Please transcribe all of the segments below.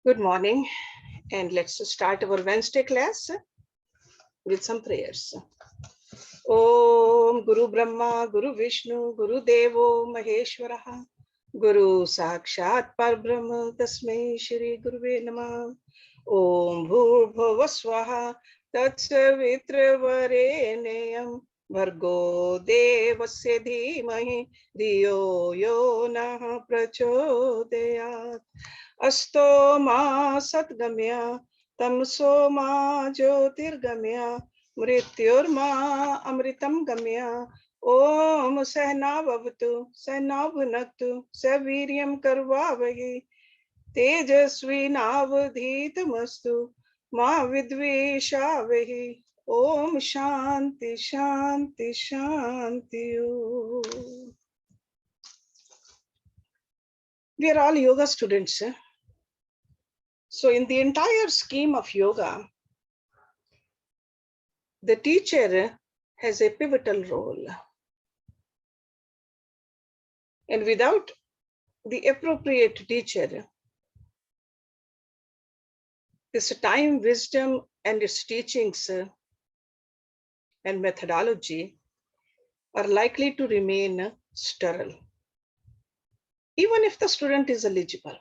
Good morning, and let's start our Wednesday class with some prayers. Om Guru Brahma, Guru Vishnu, Guru Devo Maheshwaraha, Guru Sakshat Parbrahma, Tasmai Shri Guruve Namah. Om Bhur Swaha, Tatsavitra Vareneyam, Bhargo Devasya Dhimahi, Dhiyo Yo Nah Prachodayat. Asto ma satgamya, tamso ma jyotirgamya, mrityurma amritam gamya. Om sahna bhavatu, sahna bhunaktu, saviryam karvavahi, tejasvi navadhitamastu, ma vidvishavahi. Om shanti shanti shanti. We are all yoga students. So in the entire scheme of yoga, the teacher has a pivotal role. And without the appropriate teacher, this time, wisdom, and its teachings and methodology are likely to remain sterile, even if the student is eligible.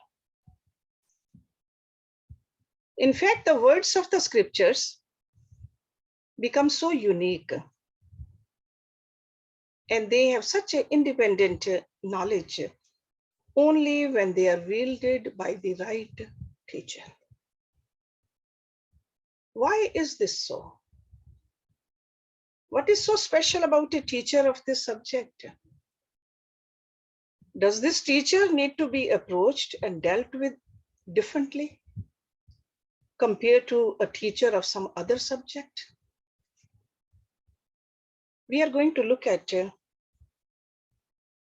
In fact, the words of the scriptures become so unique, and they have such an independent knowledge only when they are wielded by the right teacher. Why is this so? What is so special about a teacher of this subject? Does this teacher need to be approached and dealt with differently compared to a teacher of some other subject? We are going to look at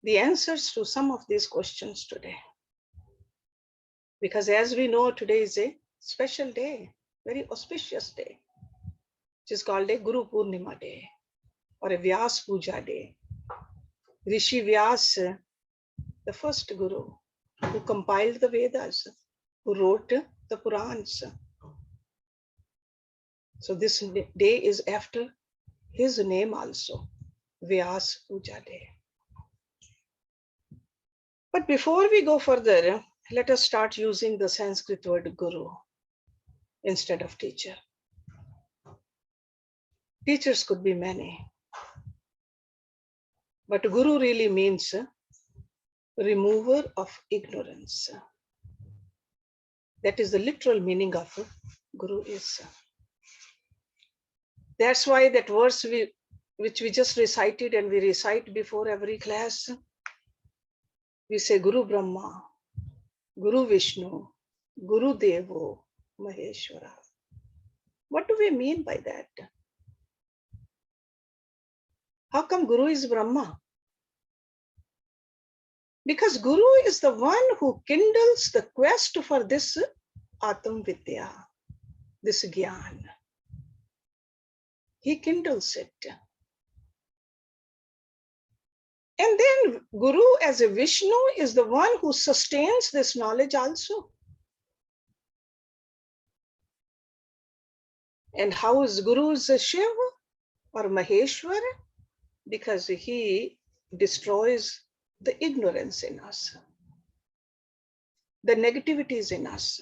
the answers to some of these questions today. Because as we know, today is a special day, very auspicious day, which is called a Guru Purnima day or a Vyas Puja day. Rishi Vyas, the first Guru who compiled the Vedas, who wrote the Purans. So this day is after his name also, Vyas Puja day. But before we go further, let us start using the Sanskrit word Guru instead of teacher. Teachers could be many, but Guru really means remover of ignorance. That is the literal meaning of Guru is. That's why that verse which we just recited and we recite before every class, we say Guru Brahma, Guru Vishnu, Guru Devo Maheshwara. What do we mean by that? How come Guru is Brahma? Because Guru is the one who kindles the quest for this Atam Vidya, this Gyan. He kindles it. And then Guru as a Vishnu is the one who sustains this knowledge also. And how is Guru's Shiva or Maheshwar? Because he destroys the ignorance in us, the negativities in us.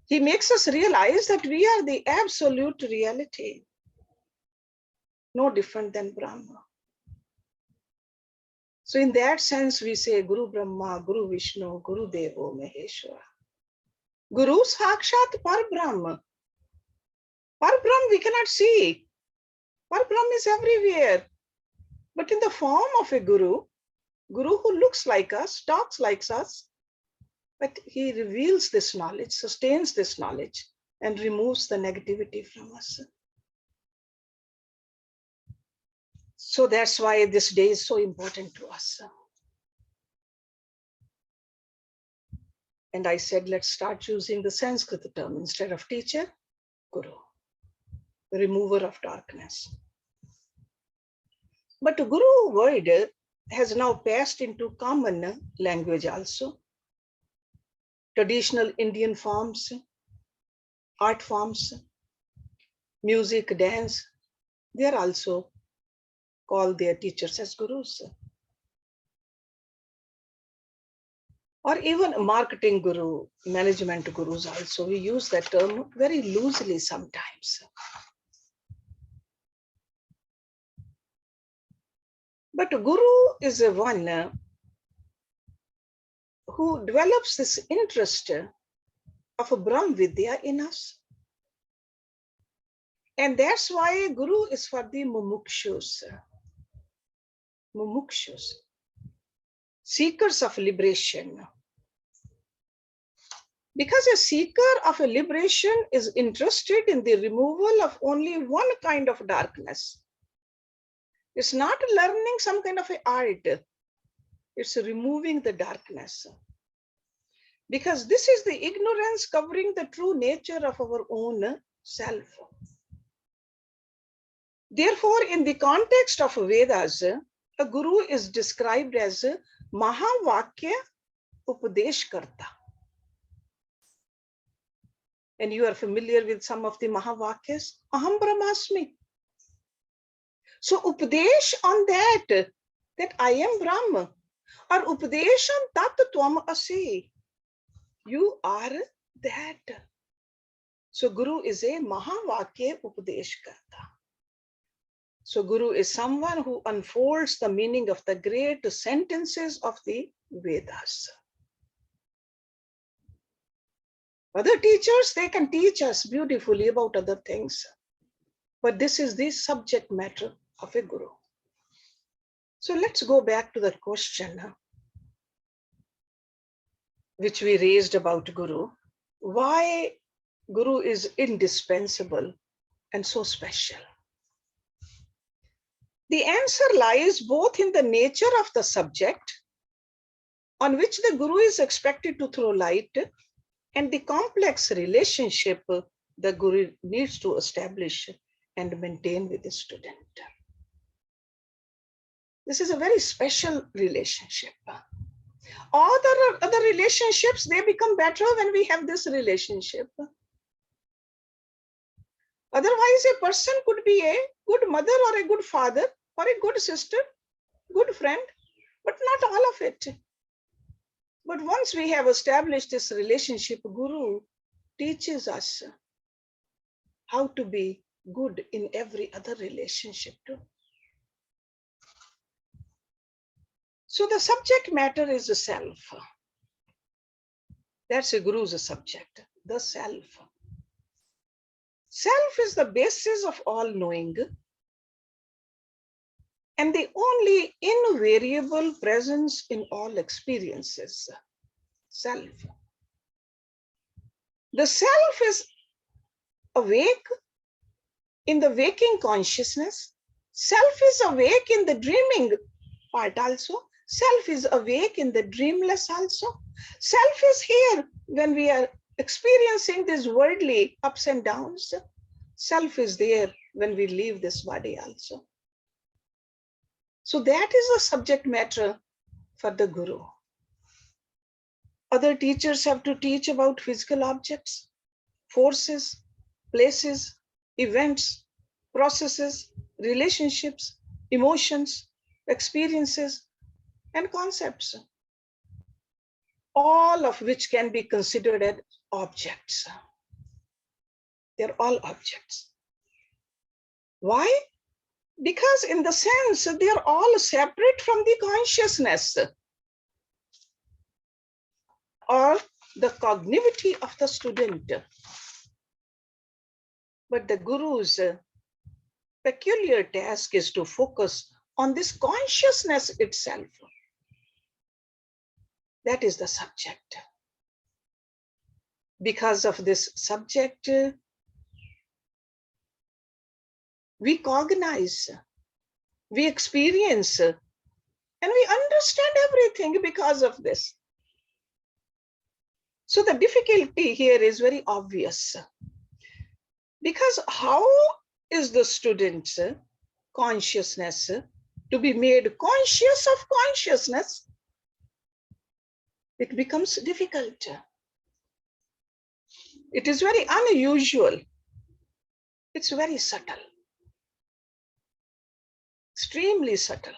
He makes us realize that we are the absolute reality, no different than Brahma. So in that sense, we say Guru Brahma, Guru Vishnu, Guru Devo Maheshwara. Guru Sakshat Parbrahma. Parbrahm we cannot see. Parbrahm is everywhere. But in the form of a Guru who looks like us, talks like us, but he reveals this knowledge, sustains this knowledge, and removes the negativity from us. So that's why this day is so important to us. And I said, let's start using the Sanskrit term instead of teacher, Guru, the remover of darkness. But Guru word has now passed into common language also. traditional Indian forms, art forms, music, dance, they are also called their teachers as gurus. Or even marketing guru, management gurus also, we use that term very loosely sometimes. But guru is a one who develops this interest of a Brahm Vidya in us. And that's why guru is for the mumukshus. Mumukshus, seekers of liberation. Because a seeker of a liberation is interested in the removal of only one kind of darkness. It's not learning some kind of an art. It's removing the darkness. Because this is the ignorance covering the true nature of our own self. Therefore, in the context of Vedas, a guru is described as Mahavakya Upadeshkarta. And you are familiar with some of the Mahavakyas. Aham Brahmasmi. So Upadesh on that I am Brahma, or Upadesh on Tat Tvam Asi. You are that. So Guru is a Mahavakya Upadeshkarta. So Guru is someone who unfolds the meaning of the great sentences of the Vedas. Other teachers, they can teach us beautifully about other things. But this is the subject matter of a guru. So let's go back to the question which we raised about guru. Why guru is indispensable and so special? The answer lies both in the nature of the subject on which the guru is expected to throw light and the complex relationship the guru needs to establish and maintain with the student. This is a very special relationship. All the other relationships, they become better when we have this relationship. Otherwise, a person could be a good mother or a good father or a good sister, good friend, but not all of it. But once we have established this relationship, Guru teaches us how to be good in every other relationship too. So the subject matter is the self. That's a guru's subject, the self. Self is the basis of all knowing and the only invariable presence in all experiences. Self. The self is awake in the waking consciousness. Self is awake in the dreaming part also. Self is awake in the dreamless also. Self is here when we are experiencing these worldly ups and downs. Self is there when we leave this body also. So that is the subject matter for the guru. Other teachers have to teach about physical objects, forces, places, events, processes, relationships, emotions, experiences, and concepts, all of which can be considered as objects. They're all objects. Why? Because in the sense, they're all separate from the consciousness or the cognitivity of the student. But the guru's peculiar task is to focus on this consciousness itself. That is the subject. Because of this subject, we cognize, we experience, and we understand everything because of this. So the difficulty here is very obvious. Because how is the student's consciousness to be made conscious of consciousness? It becomes difficult. It is very unusual. It's very subtle, extremely subtle.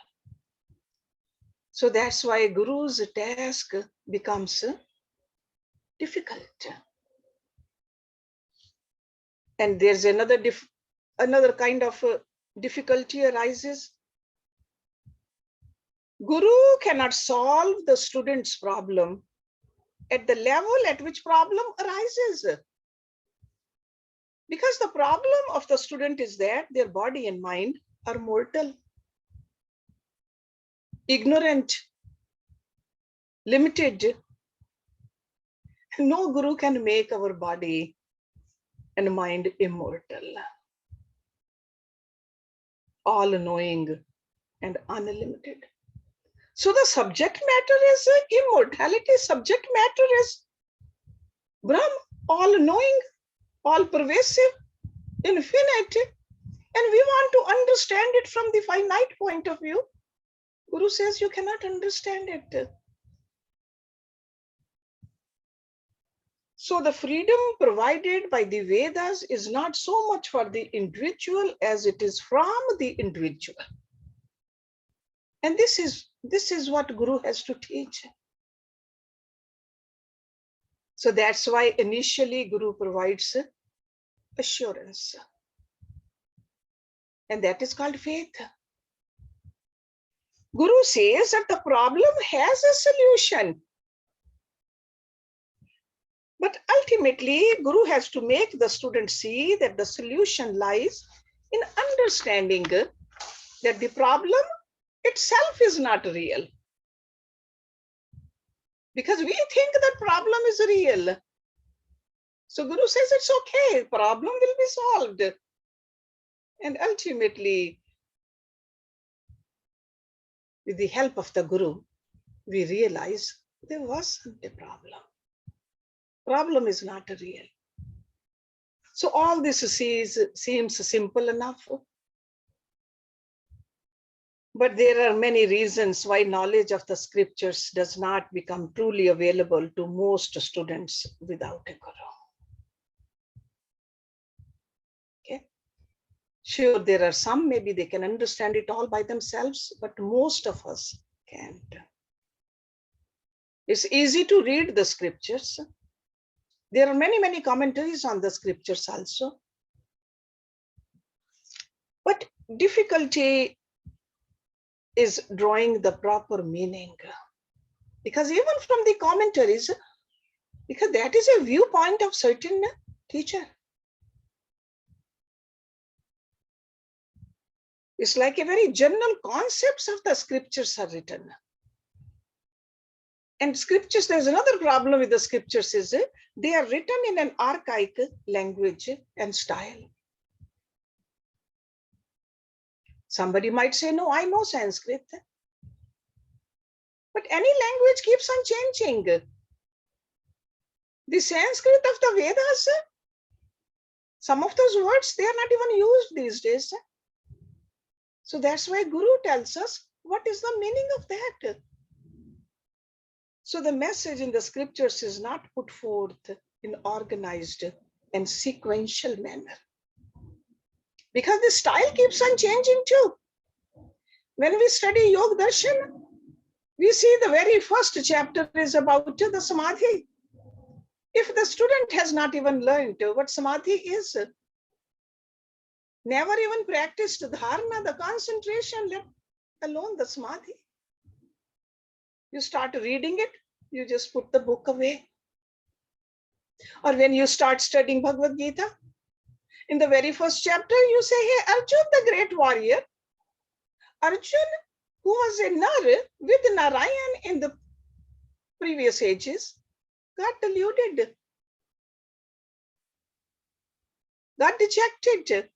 So that's why Guru's task becomes difficult. And there's another kind of difficulty arises. Guru cannot solve the student's problem at the level at which problem arises. Because the problem of the student is that their body and mind are mortal, ignorant, limited. No Guru can make our body and mind immortal, all-knowing and unlimited. So the subject matter is immortality. Subject matter is Brahm, all-knowing, all-pervasive, infinite. And we want to understand it from the finite point of view. Guru says you cannot understand it. So the freedom provided by the Vedas is not so much for the individual as it is from the individual. And this is what Guru has to teach. So that's why initially Guru provides assurance. And that is called faith. Guru says that the problem has a solution. But ultimately, Guru has to make the student see that the solution lies in understanding that the problem itself is not real. Because we think that problem is real. So Guru says it's okay, problem will be solved. And ultimately, with the help of the Guru, we realize there wasn't a problem. Problem is not real. So all this seems simple enough. But there are many reasons why knowledge of the scriptures does not become truly available to most students without a Guru. Okay. Sure, there are some, maybe they can understand it all by themselves, but most of us can't. It's easy to read the scriptures. There are many commentaries on the scriptures also. But difficulty is drawing the proper meaning. Because even from the commentaries, because that is a viewpoint of certain teacher. It's like a very general concepts of the scriptures are written. And scriptures, there's another problem with the scriptures is they are written in an archaic language and style. Somebody might say, no, I know Sanskrit. But any language keeps on changing. The Sanskrit of the Vedas, some of those words, they are not even used these days. So that's why Guru tells us what is the meaning of that. So the message in the scriptures is not put forth in organized and sequential manner. Because the style keeps on changing too. When we study Yoga Darshan, we see the very first chapter is about the Samadhi. If the student has not even learned what Samadhi is, never even practiced dharana, the concentration, let alone the Samadhi, you start reading it, you just put the book away. Or when you start studying Bhagavad Gita, in the very first chapter, you say, hey, Arjun, the great warrior, Arjun, who was a Nar with Narayan in the previous ages, got deluded, got dejected.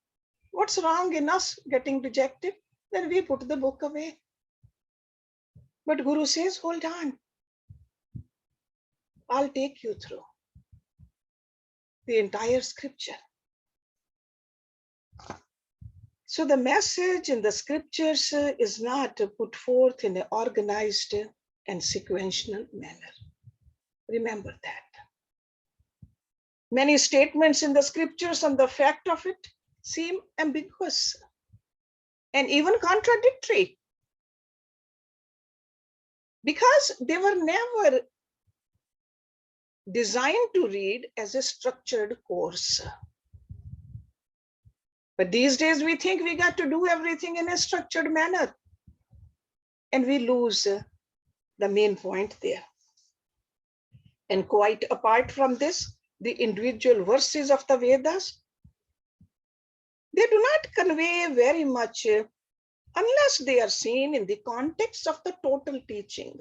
What's wrong in us getting dejected? Then we put the book away. But Guru says, hold on. I'll take you through the entire scripture. So the message in the scriptures is not put forth in an organized and sequential manner. Remember that. Many statements in the scriptures on the fact of it seem ambiguous and even contradictory because they were never designed to read as a structured course. But these days we think we got to do everything in a structured manner, and we lose the main point there. And quite apart from this, the individual verses of the Vedas, they do not convey very much unless they are seen in the context of the total teaching.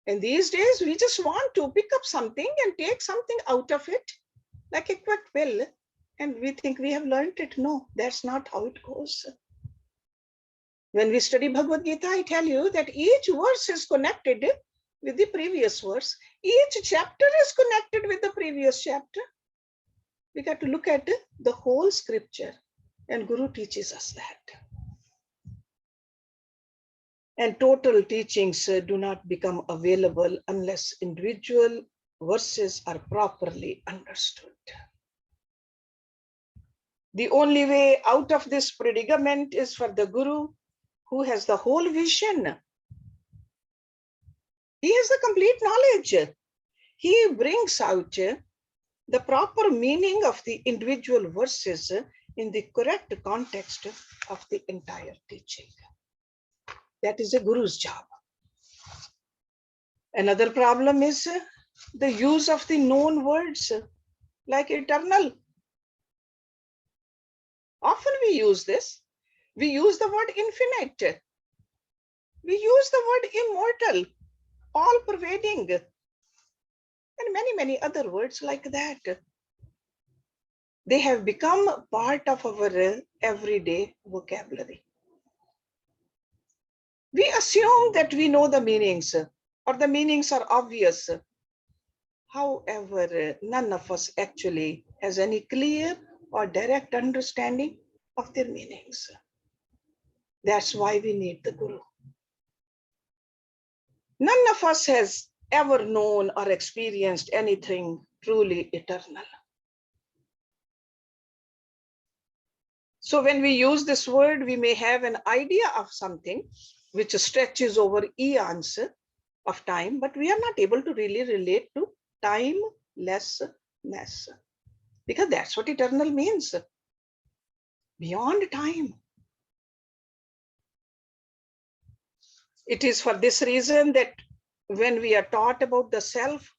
And these days, we just want to pick up something and take something out of it, like a quick pill, and we think we have learned it. No, that's not how it goes. When we study Bhagavad Gita, I tell you that each verse is connected with the previous verse. Each chapter is connected with the previous chapter. We got to look at the whole scripture, and Guru teaches us that. And total teachings do not become available unless individual verses are properly understood. The only way out of this predicament is for the Guru, who has the whole vision. He has the complete knowledge. He brings out the proper meaning of the individual verses in the correct context of the entire teaching. That is a Guru's job. Another problem is the use of the known words like eternal. Often we use this. We use the word infinite. We use the word immortal, all pervading, and many other words like that. They have become part of our everyday vocabulary. We assume that we know the meanings, or the meanings are obvious. However, none of us actually has any clear or direct understanding of their meanings. That's why we need the Guru. None of us has ever known or experienced anything truly eternal. So when we use this word, we may have an idea of something which stretches over eons of time, but we are not able to really relate to timelessness, because that's what eternal means, beyond time. It is for this reason that when we are taught about the self,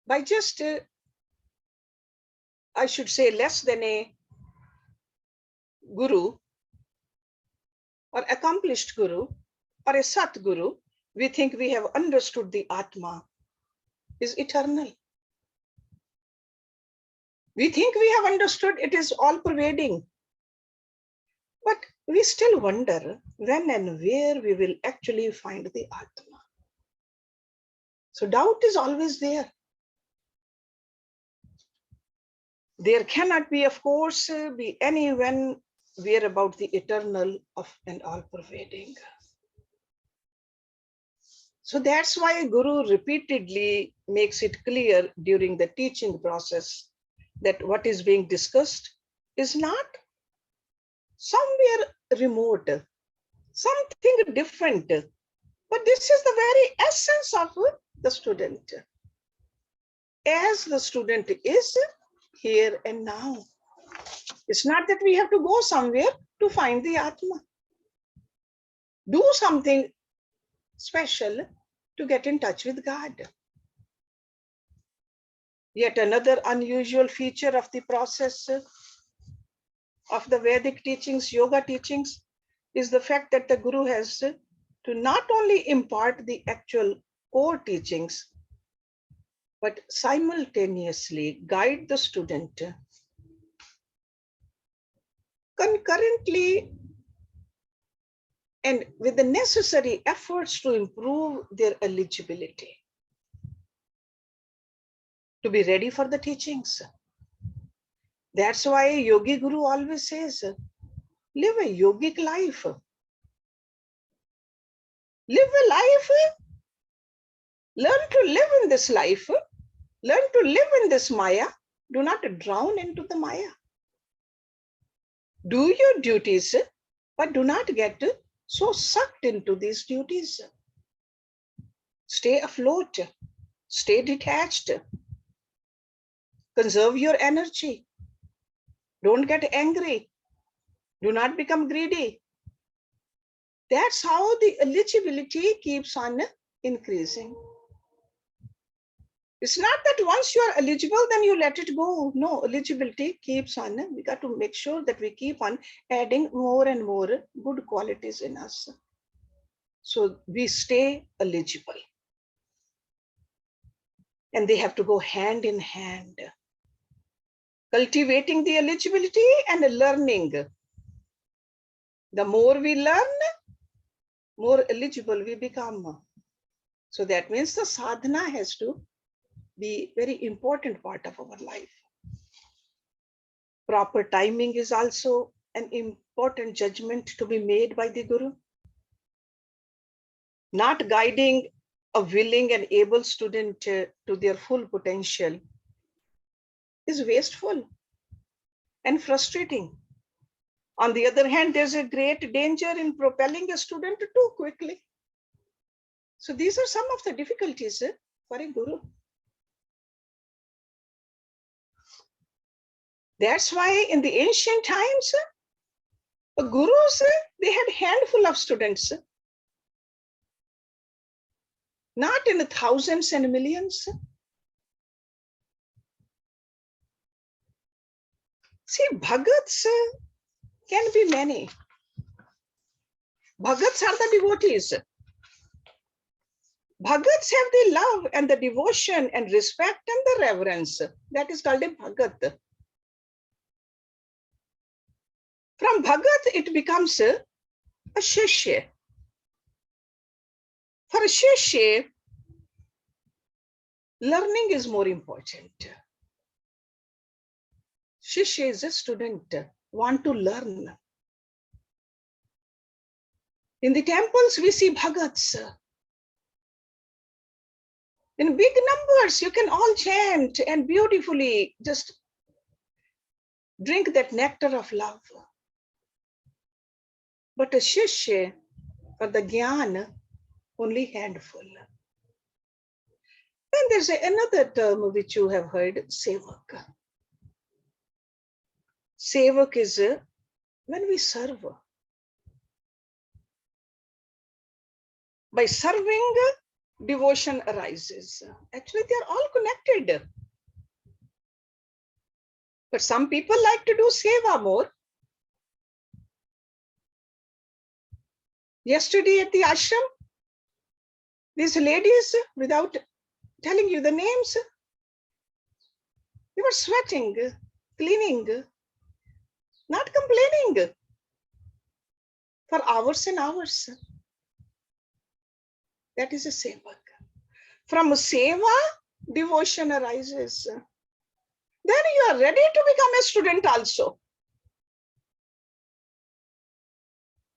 by just, I should say, less than a guru, or accomplished guru, or a Sat Guru, we think we have understood the Atma is eternal. We think we have understood it is all pervading. But we still wonder when and where we will actually find the Atma. So doubt is always there. There cannot be, of course, be any when we're about the eternal of and all pervading. So that's why Guru repeatedly makes it clear during the teaching process that what is being discussed is not somewhere remote, something different, but this is the very essence of the student. As the student is here and now. It's not that we have to go somewhere to find the Atma. Do something special to get in touch with God. Yet another unusual feature of the process of the Vedic teachings, yoga teachings, is the fact that the Guru has to not only impart the actual core teachings, but simultaneously guide the student concurrently and with the necessary efforts to improve their eligibility, to be ready for the teachings. That's why Yogi Guru always says, live a yogic life. Live a life Learn to live in this life. Learn to live in this Maya. Do not drown into the Maya. Do your duties, but do not get so sucked into these duties. Stay afloat. Stay detached. Conserve your energy. Don't get angry. Do not become greedy. That's how the eligibility keeps on increasing. It's not that once you are eligible, then you let it go. No, eligibility keeps on. We got to make sure that we keep on adding more and more good qualities in us. So we stay eligible. And they have to go hand in hand. Cultivating the eligibility and learning. The more we learn, more eligible we become. So that means the sadhana has to be very important part of our life. Proper timing is also an important judgment to be made by the Guru. Not guiding a willing and able student to their full potential is wasteful and frustrating. On the other hand, there's a great danger in propelling a student too quickly. So these are some of the difficulties for a Guru. That's why in the ancient times, gurus, they had a handful of students, not in thousands and millions. See, bhagats can be many. Bhagats are the devotees. Bhagats have the love and the devotion and respect and the reverence. That is called a bhagat. From bhagat, it becomes a shishya. For a shishya, learning is more important. Shishya is a student, want to learn. In the temples, we see bhagats. In big numbers, you can all chant and beautifully just drink that nectar of love. But a shishya, for the jnana, only handful. Then there's another term which you have heard, sevak. Sevak is when we serve. By serving, devotion arises. Actually, they are all connected. But some people like to do seva more. Yesterday at the ashram, these ladies, without telling you the names, they were sweating, cleaning, not complaining for hours and hours. That is a sevak. From seva, devotion arises. Then you are ready to become a student also.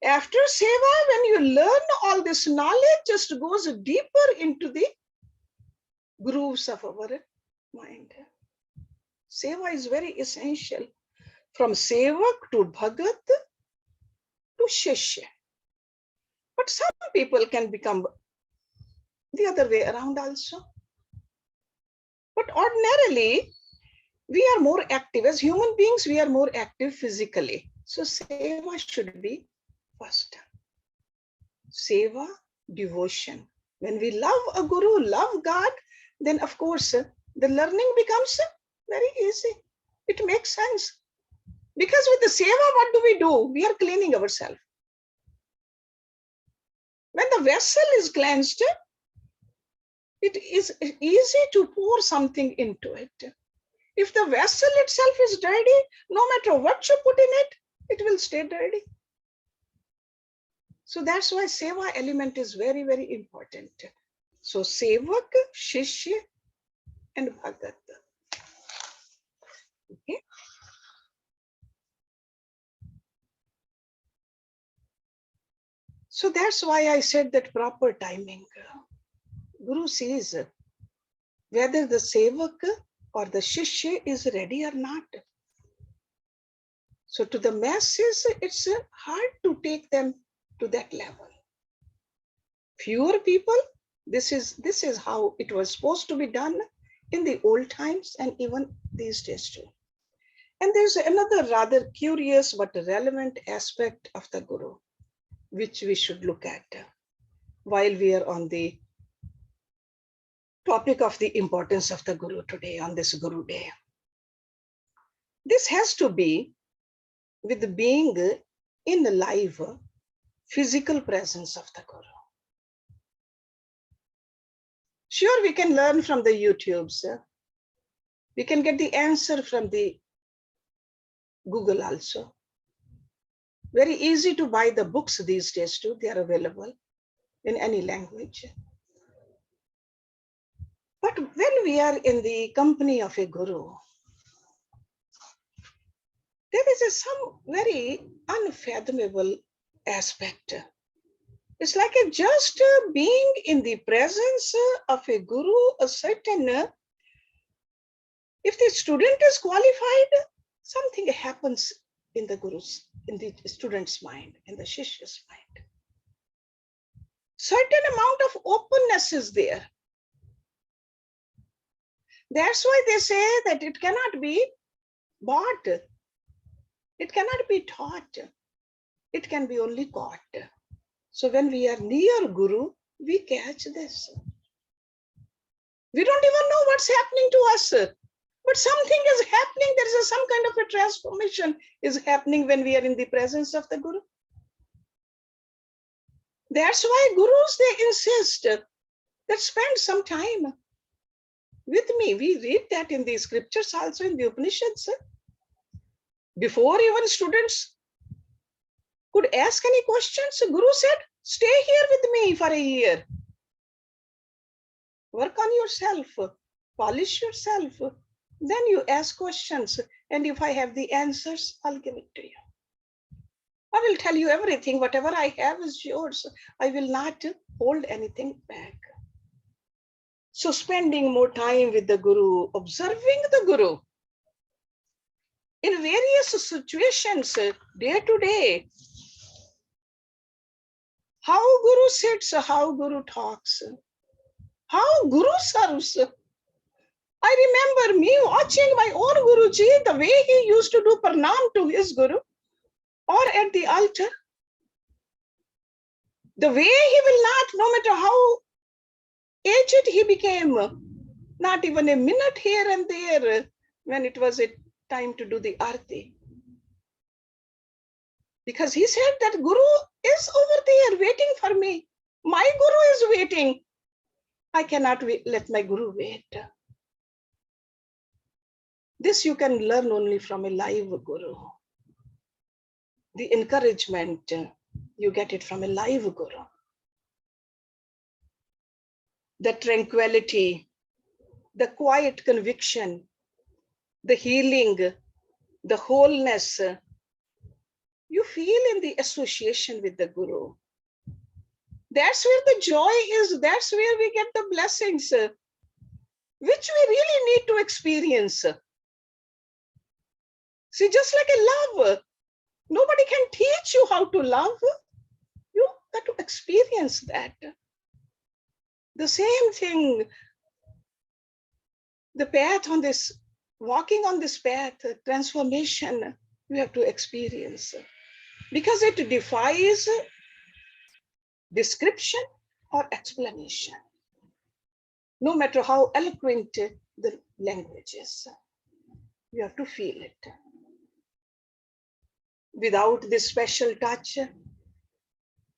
After seva, when you learn all this knowledge, just goes deeper into the grooves of our mind. Seva is very essential. From sevak to bhagat to shishya. But some people can become the other way around also. But ordinarily, we are more active. As human beings, we are more active physically. So seva should be first. Seva, devotion. When we love a guru, love God, then of course, the learning becomes very easy. It makes sense. Because with the seva, what do? We are cleaning ourselves. When the vessel is cleansed, it is easy to pour something into it. If the vessel itself is dirty, no matter what you put in it, it will stay dirty. So that's why seva element is very, very important. So sevak, shishya, and bhagat. Okay. So that's why I said that proper timing. Guru sees whether the sevak or the shishya is ready or not. So to the masses, it's hard to take them to that level. Fewer people, this is how it was supposed to be done in the old times and even these days too. And there's another rather curious but relevant aspect of the Guru, which we should look at while we are on the topic of the importance of the Guru today, on this Guru Day. This has to be with being in the live physical presence of the Guru. Sure, we can learn from the YouTubes. We can get the answer from the Google also. Very easy to buy the books these days too. They are available in any language. But when we are in the company of a Guru, there is some very unfathomable aspect. It's like just being in the presence of a Guru, a certain, if the student is qualified, something happens in the Guru's, in the student's mind, in the Shishya's mind. Certain amount of openness is there. That's why they say that it cannot be bought. It cannot be taught. It can be only caught. So when we are near Guru, we catch this. We don't even know what's happening to us, but something is happening. There is some kind of a transformation is happening when we are in the presence of the Guru. That's why Gurus, they insist that spend some time with me. We read that in the scriptures, also in the Upanishads. Before even students could ask any questions, Guru said, stay here with me for a year. Work on yourself, polish yourself. Then you ask questions. And if I have the answers, I'll give it to you. I will tell you everything. Whatever I have is yours. I will not hold anything back. So spending more time with the Guru, observing the Guru in various situations, day to day, how Guru sits, how Guru talks, how Guru serves. I remember me watching my own Guruji, the way he used to do pranam to his Guru, or at the altar, the way he will not, no matter how aged he became, not even a minute here and there when it was a time to do the arti. Because he said that Guru is over there waiting for me. My Guru is waiting. I cannot let my Guru wait. This you can learn only from a live Guru. The encouragement, you get it from a live Guru. The tranquility, the quiet conviction, the healing, the wholeness, you feel in the association with the Guru. That's where the joy is. That's where we get the blessings, which we really need to experience. See, just like a love, nobody can teach you how to love. You got to experience that. The same thing, the path on this, walking on this path, transformation, you have to experience. Because it defies description or explanation. No matter how eloquent the language is, you have to feel it. Without this special touch,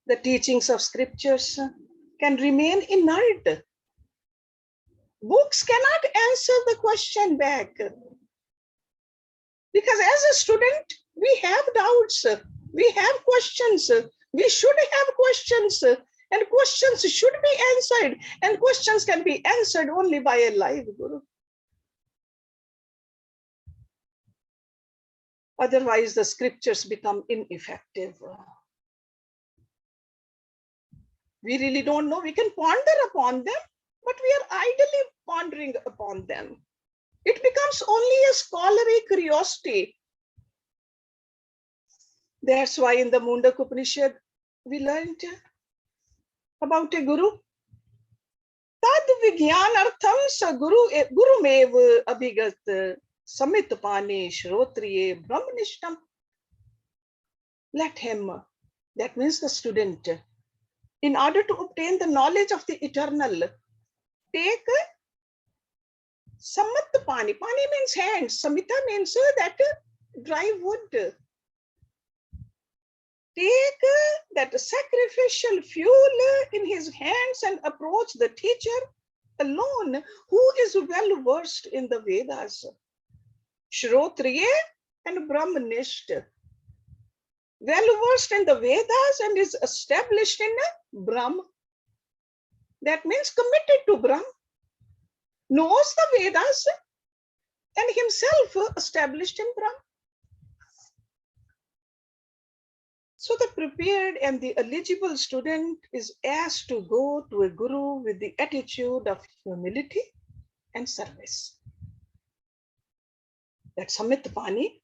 the teachings of scriptures can remain inert. Books cannot answer the question back. Because as a student, we have doubts, we have questions, we should have questions, and questions should be answered, and questions can be answered only by a live Guru. Otherwise, the scriptures become ineffective. We really don't know. We can ponder upon them, but we are idly pondering upon them. It becomes only a scholarly curiosity. That's why in the Mundak Upanishad, we learned about a guru. Tad vigyanartham sa gurumev abhigat samit pane shrotriye brahmanishtam. Let him, that means the student, in order to obtain the knowledge of the eternal, take samat pani. Pani means hand. Samita means that dry wood. Take that sacrificial fuel in his hands and approach the teacher alone who is well versed in the Vedas. Shrotriye and Brahmanist. Well versed in the Vedas and is established in Brahm. That means committed to Brahm. Knows the Vedas and himself established in Brahm. So the prepared and the eligible student is asked to go to a guru with the attitude of humility and service. That Samit Pani,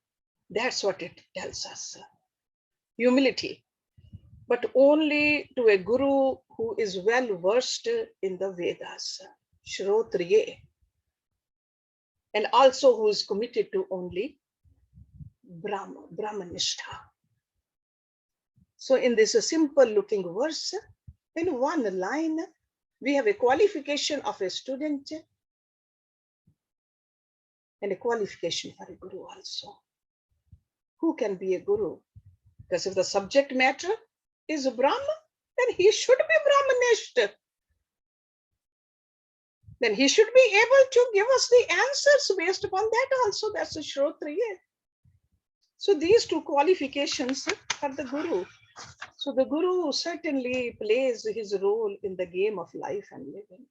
that's what it tells us. Humility, but only to a guru who is well versed in the Vedas, Shrotriye, and also who is committed to only Brahmanistha. So in this simple looking verse, in one line, we have a qualification of a student and a qualification for a guru also. Who can be a guru? Because if the subject matter is Brahma, then he should be Brahmanist. Then he should be able to give us the answers based upon that also. That's a Shrotriya. So these two qualifications are the guru. So the guru certainly plays his role in the game of life and living.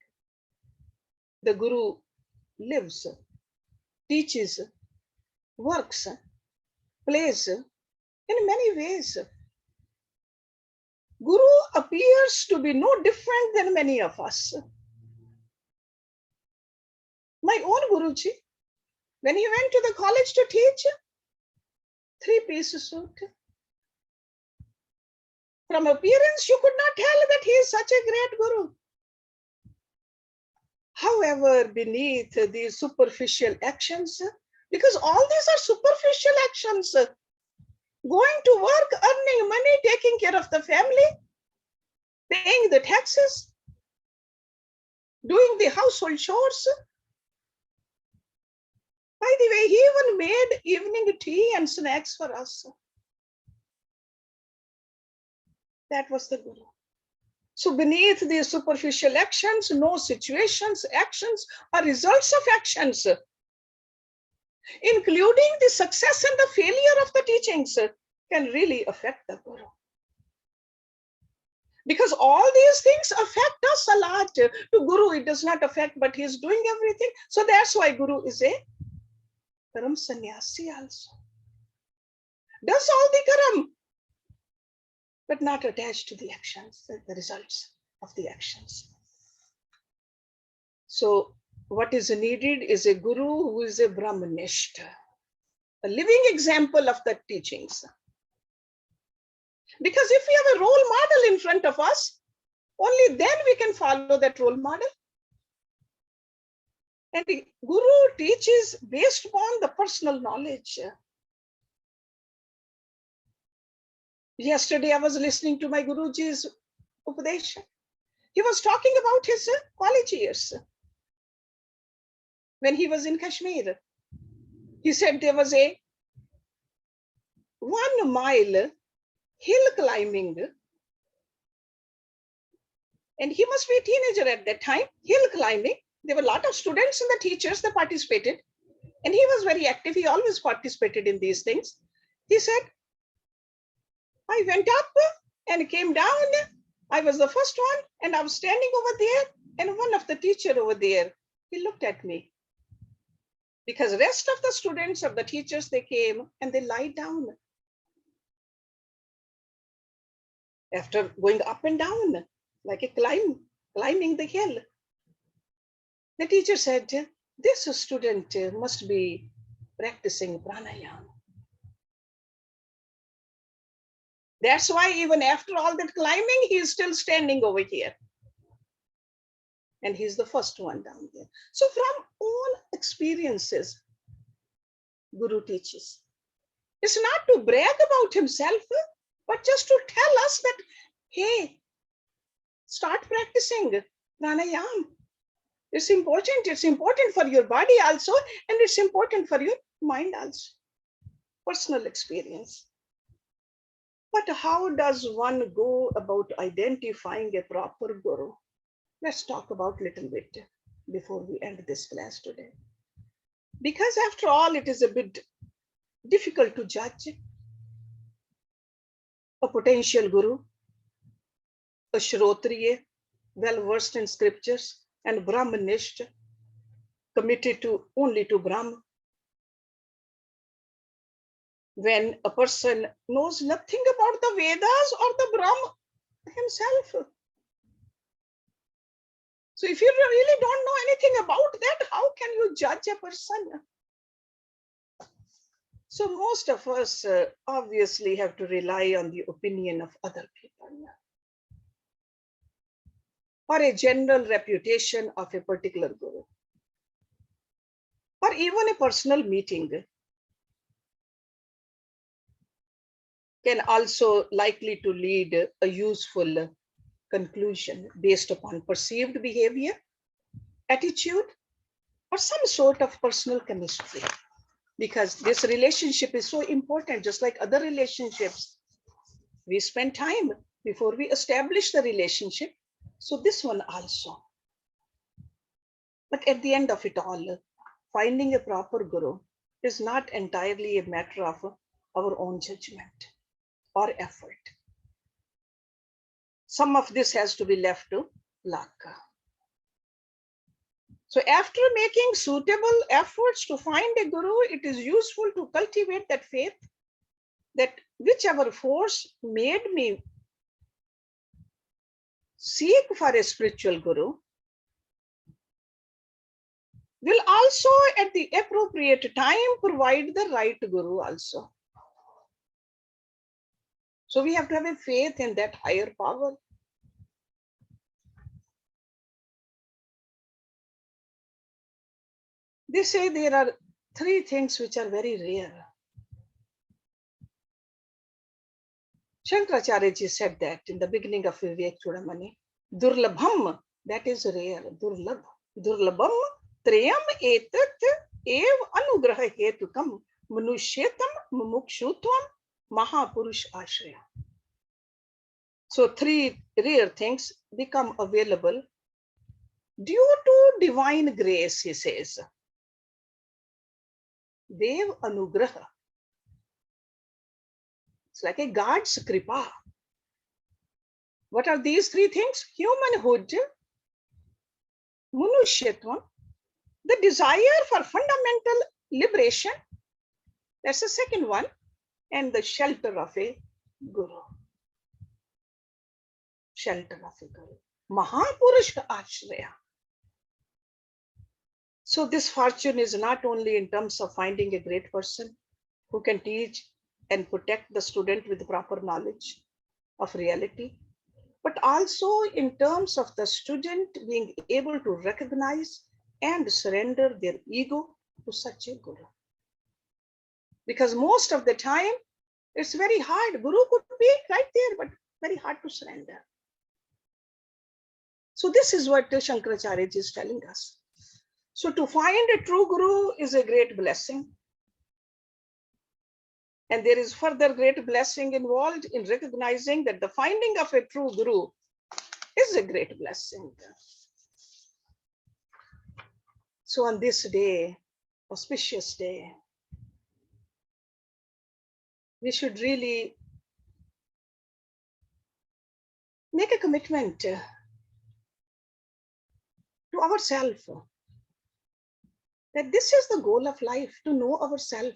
The guru lives, teaches, works, plays in many ways. Guru appears to be no different than many of us. My own Guruji, when he went to the college to teach, 3-piece suit. From appearance, you could not tell that he is such a great guru. However, beneath these superficial actions, because all these are superficial actions, going to work, earning money, taking care of the family, paying the taxes, doing the household chores. By the way, he even made evening tea and snacks for us. That was the guru. So beneath these superficial actions, no situations, actions, or results of actions, including the success and the failure of the teachings, can really affect the guru. Because all these things affect us a lot. To guru, it does not affect, but he is doing everything. So that's why guru is a karam sannyasi also. Does all the karam, but not attached to the actions, the results of the actions. So what is needed is a guru who is a Brahmanist, a living example of the teachings. Because if we have a role model in front of us, only then we can follow that role model. And the guru teaches based upon the personal knowledge. Yesterday, I was listening to my Guruji's Upadesha. He was talking about his college years. When he was in Kashmir, he said there was a 1 mile hill climbing. And he must be a teenager at that time, hill climbing. There were a lot of students and the teachers that participated. And he was very active. He always participated in these things. He said, I went up and came down. I was the first one and I was standing over there. And one of the teacher over there, he looked at me. Because the rest of the students or the teachers, they came and they lied down. After going up and down, like a climbing the hill. The teacher said, this student must be practicing pranayama. That's why even after all that climbing, he is still standing over here. And he's the first one down there. So from all experiences, Guru teaches. It's not to brag about himself, but just to tell us that, hey, start practicing pranayama. It's important. It's important for your body also, and it's important for your mind also. Personal experience. But how does one go about identifying a proper guru? Let's talk about a little bit before we end this class today. Because after all, it is a bit difficult to judge a potential guru, a Shrotriya, well versed in scriptures, and Brahmanist, committed to only to Brahma. When a person knows nothing about the Vedas or the Brahma himself. So if you really don't know anything about that, how can you judge a person? So most of us obviously have to rely on the opinion of other people, or a general reputation of a particular guru, or even a personal meeting can also likely to lead a useful conclusion based upon perceived behavior, attitude, or some sort of personal chemistry. Because this relationship is so important, just like other relationships. We spend time before we establish the relationship. So this one also. But at the end of it all, finding a proper guru is not entirely a matter of our own judgment or effort. Some of this has to be left to luck. So after making suitable efforts to find a guru, it is useful to cultivate that faith that whichever force made me seek for a spiritual guru will also at the appropriate time provide the right guru also. So we have to have a faith in that higher power. They say there are three things which are very rare. Shankaracharya ji said that in the beginning of Vivek Chudamani. Durlabham, that is rare. Durlabh. Durlabham treyam etat ev anugraha hetukam manushyatam mumukshutvam mahapurush ashraya. So three rare things become available due to divine grace, he says. Dev anugraha. It's like a God's kripa. What are these three things? Humanhood, manushyattva, the desire for fundamental liberation. That's the second one. And the shelter of a guru. Shelter of a guru. Mahapurush ashraya. So this fortune is not only in terms of finding a great person who can teach and protect the student with proper knowledge of reality, but also in terms of the student being able to recognize and surrender their ego to such a guru. Because most of the time, it's very hard. Guru could be right there, but very hard to surrender. So this is what Shankaracharya is telling us. So to find a true guru is a great blessing. And there is further great blessing involved in recognizing that the finding of a true guru is a great blessing. So on this day, auspicious day, we should really make a commitment to ourselves that this is the goal of life, to know ourselves.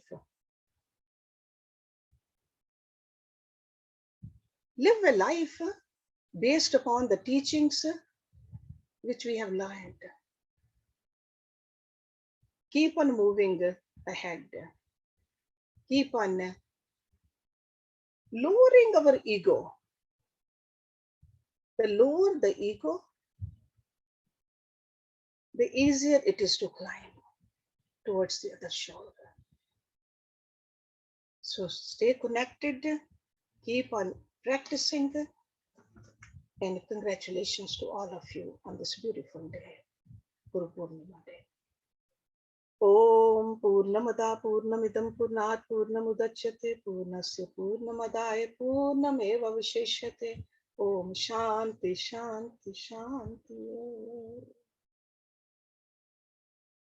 Live a life based upon the teachings which we have learned. keep on moving ahead. Keep on lowering our ego. The lower the ego, the easier it is to climb towards the other shoulder. So stay connected, keep on practicing, and congratulations to all of you on this beautiful day, Guru Purnima Day. Om Purnamada Purnamidam Purnat Purnamudachyate Purnasya Purnamadaya Purnameva Visheshyate. Om Shanti Shanti Shanti.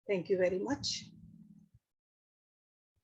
Thank you very much.